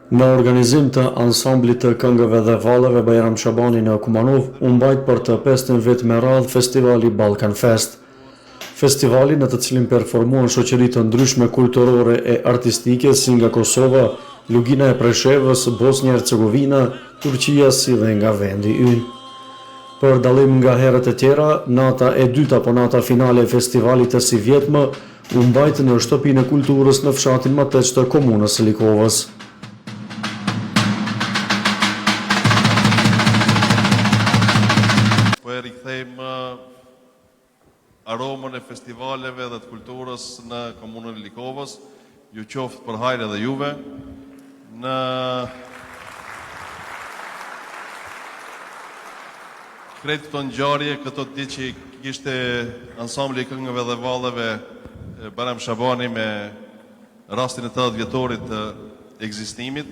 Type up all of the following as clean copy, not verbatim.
Në organizim të ansamblit të këngëve dhe valleve Bajram Shabani në Kumanov, u mbajt për të 5 vit me radhë festivali Balkan Fest. Festivali në të cilin performuan shoqëri të ndryshme kulturore e artistike si nga Kosova, Lugina e Preshevës, Bosnia e Hercegovina, Turqia si dhe nga vendi ynë. Për dallim nga herët e tjera, nata e dyta apo nata finale e festivalit të si vjetmë u mbajt në shtëpinë e kulturës në fshatin Mateq të komunës së Likovës. Rikthejmë aromën e festivaleve dhe të kulturës në komunën e Likovës, ju qoftë për hajre dhe juve. Në kretë këto ngjarje, këto ditë që kishte ansambli i këngëve dhe valleve Bajram Shabani me rastin e 80 vjetorit të ekzistimit,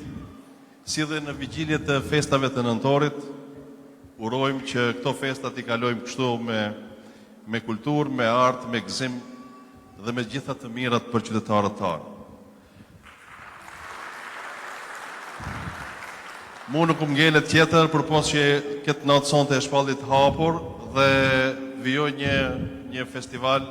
si dhe në vigjilje të festave të nëntorit, urojmë që këto festat i kalojmë kështu me kulturë, me artë, me gëzim dhe me gjitha të mirat për qytetarët tanë. Mu nuk ngelet tjetër, përpos që këtë natë sonte e shpallit hapur dhe vijoj një festival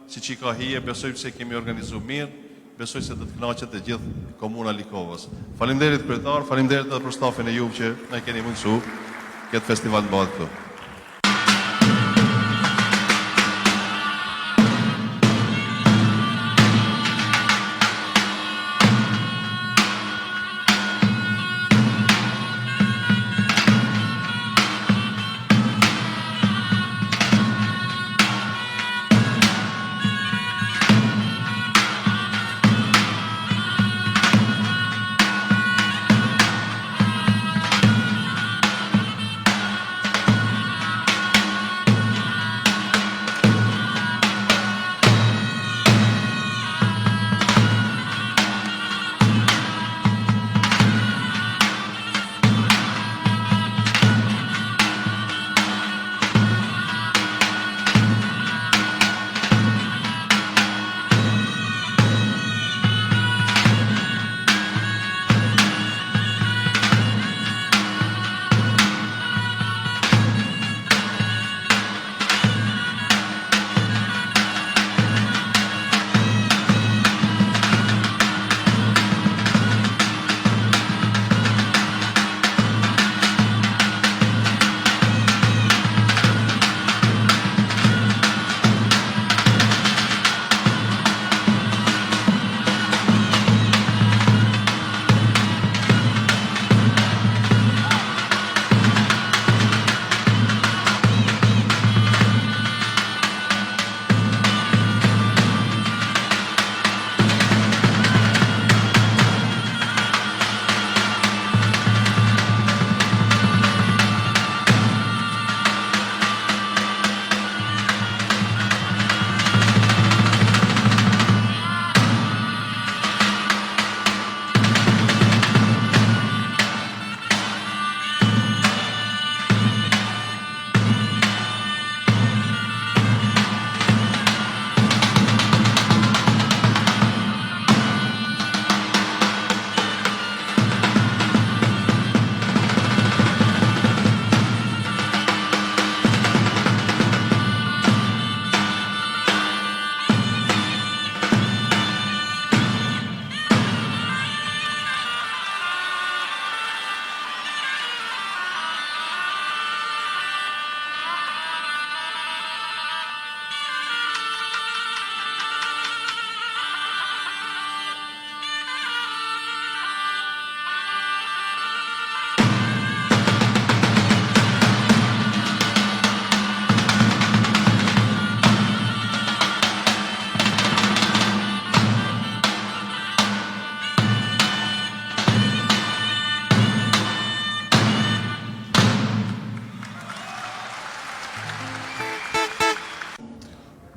si që i ka hije, besoj se kemi organizu mirë, besoj se do të kënaqet e gjithë komuna Likovës. Faleminderit kryetar, faleminderit edhe për stafin e juve që na keni mundësu këtë festival në bëhet këtu.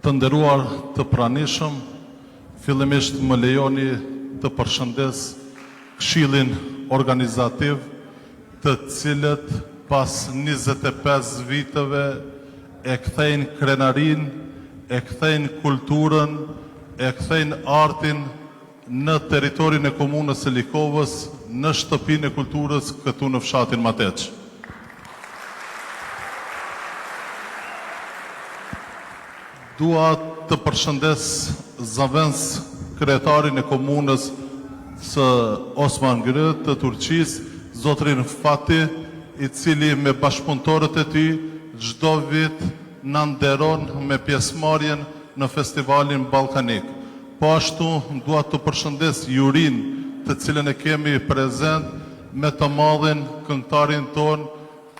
Të nderuar të pranishëm, fillimisht më lejoni të përshëndes këshillin organizativ, të cilët pas 25 viteve e kthejnë krenarin, e kthejnë kulturën, e kthejnë artin në teritorin e komunës së Likovës në shtëpinë e kulturës këtu në fshatin Mateç. Dua të përshëndes zavens kryetarin e komunës së Osman Grë të Turqisë, zotrin Fati, i cili me bashkëpunëtorët e tij çdo vit na nderon me pjesëmarrjen në festivalin ballkanik. Po ashtu dua të përshëndes jurin të cilën e kemi prezent me të madhin këngëtarin ton,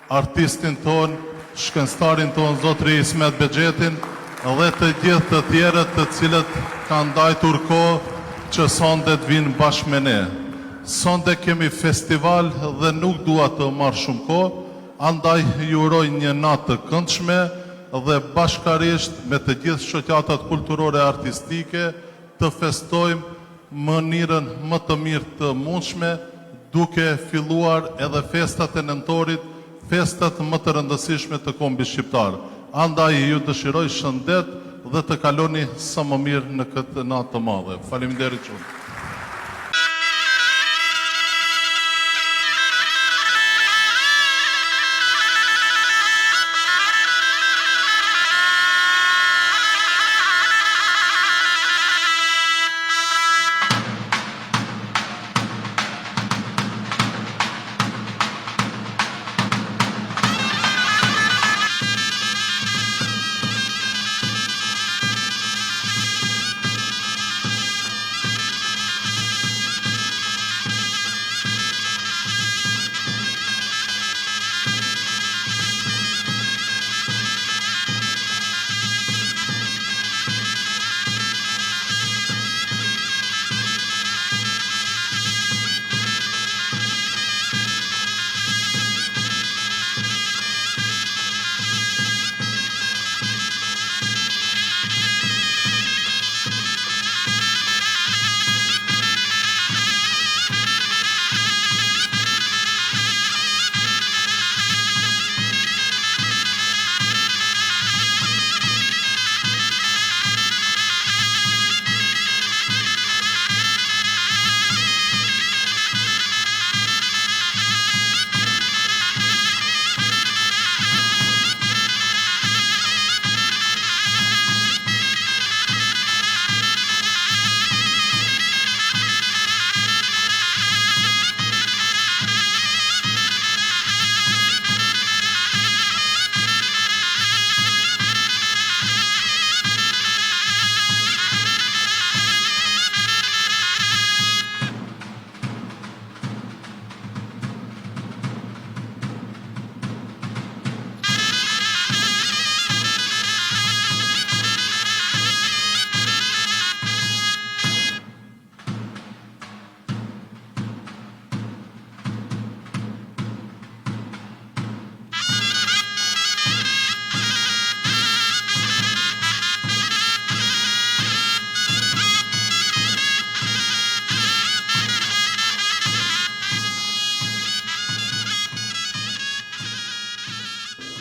artistin ton, shkencëtarin ton zotri Ismet Bexhetin dhe të gjithë të tjerët të cilët kanë ndajtur kohë që sonde të vinë bashkë me ne. Sonde kemi festival dhe nuk dua të marr shumë kohë, andaj ju uroj një natë të këndshme dhe bashkarisht me të gjithë shoqatat kulturore artistike të festojmë mënyrën më të mirë të mundshme, duke filluar edhe festat e nëntorit, festat më të rëndësishme të kombit shqiptar. Andaj ju dëshiroj shëndet dhe të kaloni sa më mirë në këtë natë të madhe. Faleminderit shumë.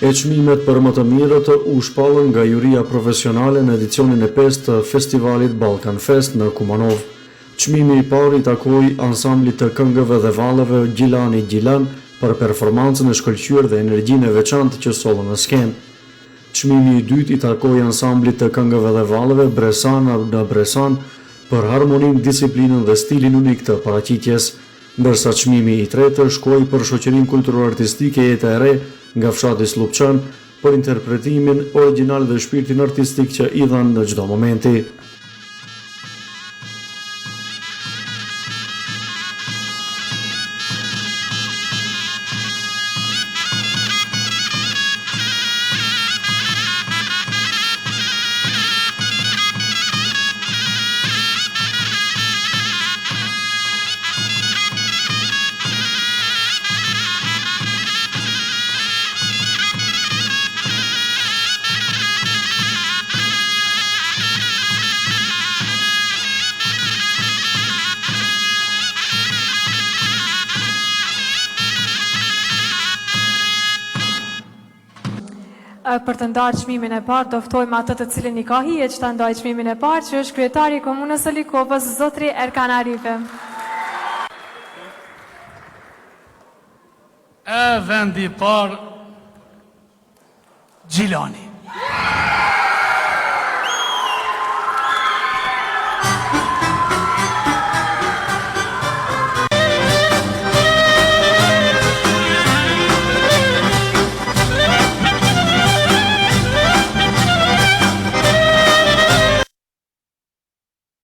E çmimet për më të mirët u shpallën nga juria profesionale në edicionin e 5 të festivalit Balkan Fest në Kumanov. Çmimi i parë i takoi ansamblit të këngëve dhe valleve Gjilani Gjilan për performancën e shkëlqyer dhe energjinë e veçantë që sollën në skenë. Çmimi i dytë i takoi ansamblit të këngëve dhe valleve Bresan në Bresan për harmoninë, disiplinën dhe stilin unik të paraqitjes, ndërsa çmimi i tretë shkoi për shoqërinë kulturor-artistike Jeta e Re nga fshati Slupçan për interpretimin origjinal dhe shpirtin artistik që i dhanë në çdo momenti. Për të ndarë çmimin e parë, do ftojmë atë të cilin i ka hije që ta ndajë çmimin e parë, që është kryetari i komunës së Likovës, zotri Erkan Arife. E vendi i parë, Gjilani.